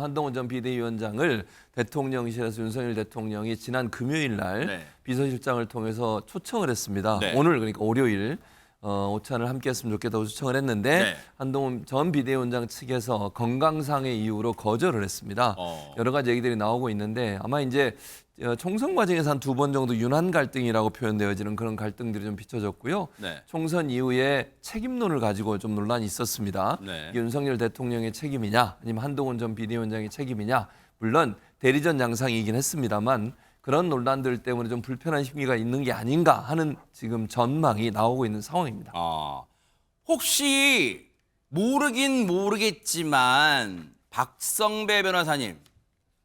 한동훈 전 비대위원장을 대통령실에서 윤석열 대통령이 지난 금요일 날 네. 비서실장을 통해서 초청을 했습니다. 네. 오늘 그러니까 월요일 오찬을 함께 했으면 좋겠다고 초청을 했는데 네. 한동훈 전 비대위원장 측에서 건강상의 이유로 거절을 했습니다. 여러 가지 얘기들이 나오고 있는데 아마 이제 총선 과정에서 한 2번 정도 윤한 갈등이라고 표현되어지는 그런 갈등들이 좀 비춰졌고요. 네. 총선 이후에 책임론을 가지고 좀 논란이 있었습니다. 네. 이게 윤석열 대통령의 책임이냐 아니면 한동훈 전 비대위원장의 책임이냐. 물론 대리전 양상이긴 했습니다만 그런 논란들 때문에 좀 불편한 심리가 있는 게 아닌가 하는 지금 전망이 나오고 있는 상황입니다. 혹시 모르긴 모르겠지만 박성배 변호사님,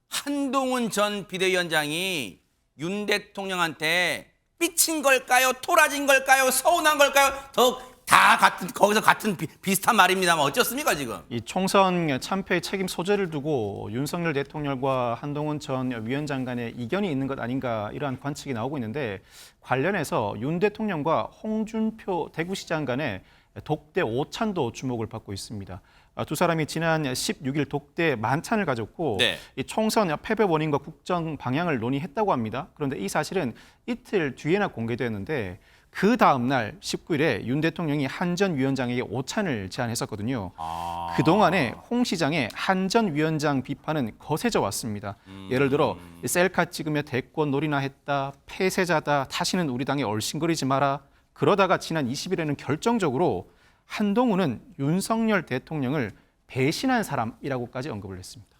한동훈 전 비대위원장이 윤 대통령한테 삐친 걸까요? 토라진 걸까요? 서운한 걸까요? 다 같은 거기서 같은 비슷한 말입니다만 어쩌습니까 지금? 이 총선 참패의 책임 소재를 두고 윤석열 대통령과 한동훈 전 위원장 간의 이견이 있는 것 아닌가 이러한 관측이 나오고 있는데 관련해서 윤 대통령과 홍준표 대구시장 간의 독대 오찬도 주목을 받고 있습니다. 두 사람이 지난 16일 독대 만찬을 가졌고 네. 이 총선 패배 원인과 국정 방향을 논의했다고 합니다. 그런데 이 사실은 이틀 뒤에나 공개됐는데 그 다음 날 19일에 윤 대통령이 한 전 위원장에게 오찬을 제안했었거든요. 그동안에 홍 시장의 한 전 위원장 비판은 거세져 왔습니다. 예를 들어 셀카 찍으며 대권 놀이나 했다, 폐쇄자다, 다시는 우리 당에 얼씬거리지 마라. 그러다가 지난 20일에는 결정적으로 한동훈은 윤석열 대통령을 배신한 사람이라고까지 언급을 했습니다.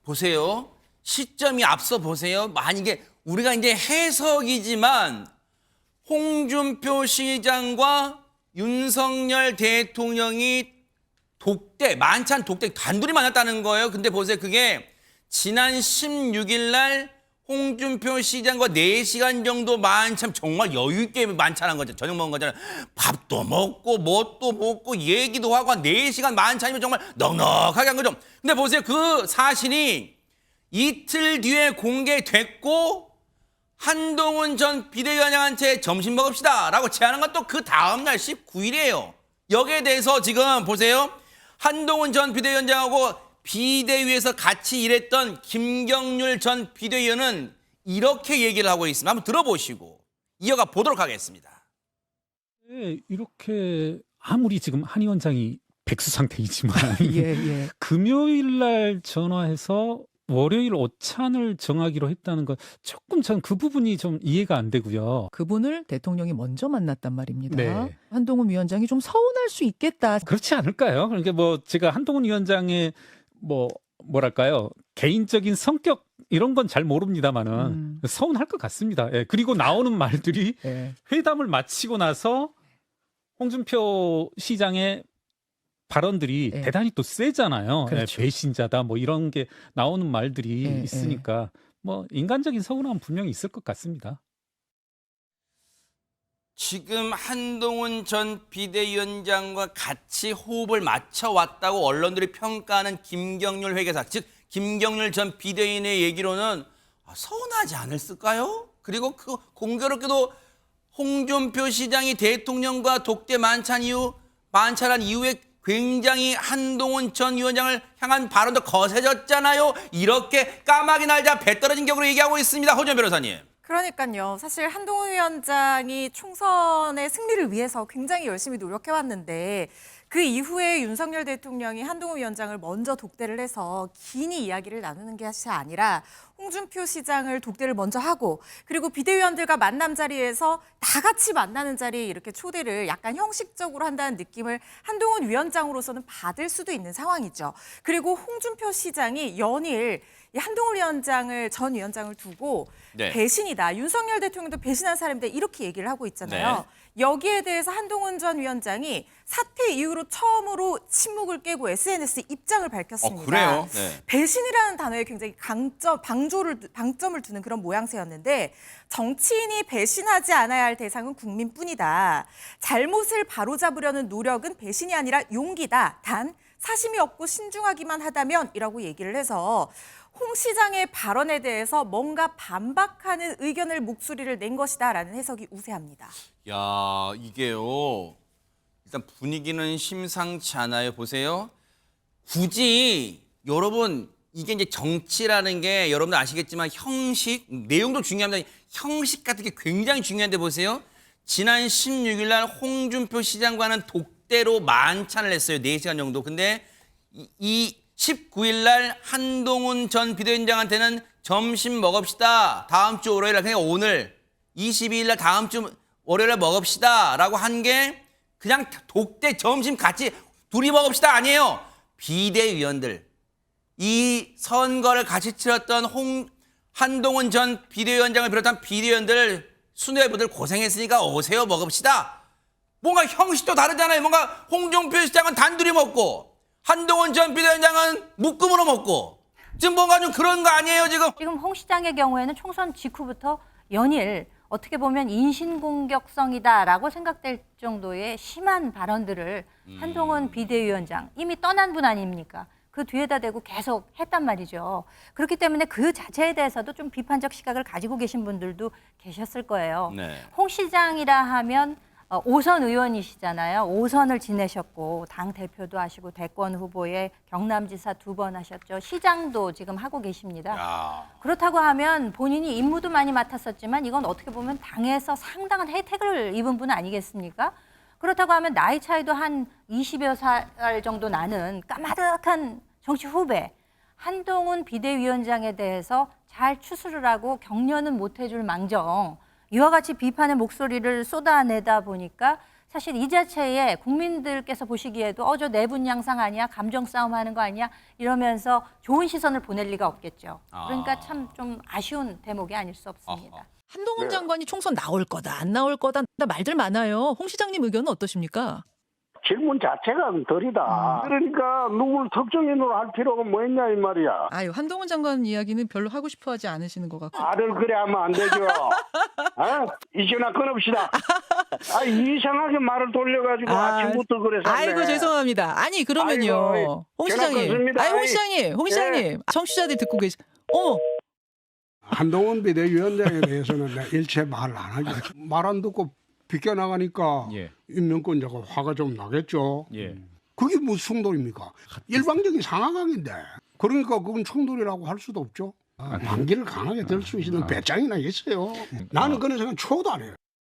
보세요. 시점이 앞서 보세요. 만약에 우리가 이제 해석이지만 홍준표 시장과 윤석열 대통령이 만찬 독대 단둘이 만났다는 거예요. 근데 보세요. 그게 지난 16일 날 홍준표 시장과 4시간 정도 만찬, 정말 여유 있게 만찬한 거죠. 저녁 먹은 거잖아요. 밥도 먹고 뭣도 먹고 얘기도 하고 한 4시간 만찬이면 정말 넉넉하게 한 거죠. 근데 보세요. 그 사실이 이틀 뒤에 공개됐고 한동훈 전 비대위원장한테 점심 먹읍시다 라고 제안한 건 또 그 다음날 19일이에요. 여기에 대해서 지금 보세요. 한동훈 전 비대위원장하고 비대위에서 같이 일했던 김경률 전 비대위원은 이렇게 얘기를 하고 있습니다. 한번 들어보시고 이어가 보도록 하겠습니다. 네, 이렇게 아무리 지금 한 위원장이 백수 상태이지만 예. 금요일 날 전화해서 월요일 오찬을 정하기로 했다는 건 조금 전 그 부분이 좀 이해가 안 되고요. 그분을 대통령이 먼저 만났단 말입니다. 네. 한동훈 위원장이 좀 서운할 수 있겠다. 그렇지 않을까요? 그러니까 뭐 제가 한동훈 위원장의 뭐랄까요? 개인적인 성격 이런 건 잘 모릅니다만은 서운할 것 같습니다. 예. 그리고 나오는 말들이 예. 회담을 마치고 나서 홍준표 시장의 발언들이 예. 대단히 또 세잖아요. 그렇죠. 예, 배신자다 뭐 이런 게 나오는 말들이 예, 있으니까 뭐 인간적인 서운함은 분명히 있을 것 같습니다. 지금 한동훈 전 비대위원장과 같이 호흡을 맞춰왔다고 언론들이 평가하는 김경률 회계사, 즉 김경률 전 비대위원의 얘기로는 서운하지 않았을까요? 그리고 그 공교롭게도 홍준표 시장이 대통령과 독대 만찬한 이후에 굉장히 한동훈 전 위원장을 향한 발언도 거세졌잖아요. 이렇게 까마귀 날자 배 떨어진 격으로 얘기하고 있습니다. 허준 변호사님. 그러니까요. 사실 한동훈 위원장이 총선의 승리를 위해서 굉장히 열심히 노력해왔는데 그 이후에 윤석열 대통령이 한동훈 위원장을 먼저 독대를 해서 긴히 이야기를 나누는 것이 아니라 홍준표 시장을 독대를 먼저 하고 그리고 비대위원들과 만남 자리에서 다 같이 만나는 자리에 이렇게 초대를 약간 형식적으로 한다는 느낌을 한동훈 위원장으로서는 받을 수도 있는 상황이죠. 그리고 홍준표 시장이 연일 이 한동훈 전 위원장을 두고 네. 배신이다. 윤석열 대통령도 배신한 사람인데 이렇게 얘기를 하고 있잖아요. 여기에 대해서 한동훈 전 위원장이 사퇴 이후로 처음으로 침묵을 깨고 SNS 입장을 밝혔습니다. 그래요? 네. 배신이라는 단어에 굉장히 방점을 두는 그런 모양새였는데 정치인이 배신하지 않아야 할 대상은 국민뿐이다. 잘못을 바로잡으려는 노력은 배신이 아니라 용기다. 단 사심이 없고 신중하기만 하다면 이라고 얘기를 해서 홍 시장의 발언에 대해서 뭔가 반박하는 의견을 목소리를 낸 것이다라는 해석이 우세합니다. 야, 이게요. 일단 분위기는 심상치 않아요. 보세요. 굳이 여러분 이게 이제 정치라는 게 여러분들 아시겠지만 형식, 내용도 중요합니다. 형식 같은 게 굉장히 중요한데 보세요. 지난 16일 날 홍준표 시장과는 독대로 만찬을 했어요. 4시간 정도. 근데 이 19일 날 한동훈 전 비대위원장한테는 점심 먹읍시다. 다음 주 월요일 날, 그냥 오늘 22일 날 다음 주 월요일 날 먹읍시다. 라고 한 게 그냥 독대 점심 같이 둘이 먹읍시다 아니에요. 비대위원들. 이 선거를 같이 치렀던 한동훈 전 비대위원장을 비롯한 비대위원들 수뇌부들 고생했으니까 오세요 먹읍시다. 뭔가 형식도 다르잖아요. 뭔가 홍준표 시장은 단둘이 먹고 한동훈 전 비대위원장은 묶음으로 먹고 지금 뭔가 좀 그런 거 아니에요 지금? 지금 홍 시장의 경우에는 총선 직후부터 연일 어떻게 보면 인신공격성이다라고 생각될 정도의 심한 발언들을 한동훈 비대위원장 이미 떠난 분 아닙니까? 그 뒤에다 대고 계속 했단 말이죠. 그렇기 때문에 그 자체에 대해서도 좀 비판적 시각을 가지고 계신 분들도 계셨을 거예요. 네. 홍 시장이라 하면 5선 의원이시잖아요. 5선을 지내셨고 당 대표도 하시고 대권 후보에 경남지사 2번 하셨죠. 시장도 지금 하고 계십니다. 그렇다고 하면 본인이 임무도 많이 맡았었지만 이건 어떻게 보면 당에서 상당한 혜택을 입은 분 아니겠습니까? 그렇다고 하면 나이 차이도 한 20여 살 정도 나는 까마득한 정치 후배 한동훈 비대위원장에 대해서 잘 추스를 하고 격려는 못 해줄 망정 이와 같이 비판의 목소리를 쏟아내다 보니까 사실 이 자체에 국민들께서 보시기에도 저 내분 양상 아니야? 감정 싸움 하는 거 아니야? 이러면서 좋은 시선을 보낼 리가 없겠죠. 그러니까 참 좀 아쉬운 대목이 아닐 수 없습니다. 한동훈 장관이 총선 나올 거다, 안 나올 거다 말들 많아요. 홍 시장님 의견은 어떠십니까? 질문 자체가 덜이다. 그러니까 누구를 특정인으로 할 필요가 뭐 있냐 이 말이야. 아유, 한동훈 장관 이야기는 별로 하고 싶어 하지 않으시는 것 같고. 말을 그래 하면 안 되죠. 이 전화 끊읍시다. 이상하게 말을 돌려가지고 아침부터 그래서. 아이고 죄송합니다. 아니 그러면요. 아이고, 홍 전화 시장님. 끊습니다. 아니 홍 시장님. 청취자들 듣고 계시. 어머. 한동훈 비대위원장에 대해서는 내가 일체 말을 안 하죠. 말 안 듣고 비껴나가니까 인명권자가 화가 좀 나겠죠. 그게 무슨 충돌입니까? 일방적인 상하강인데. 그러니까 그건 충돌이라고 할 수도 없죠. 반기를 강하게 들 수 있는 배짱이나 있어요. 나는 그런 생각 초도 안 해요.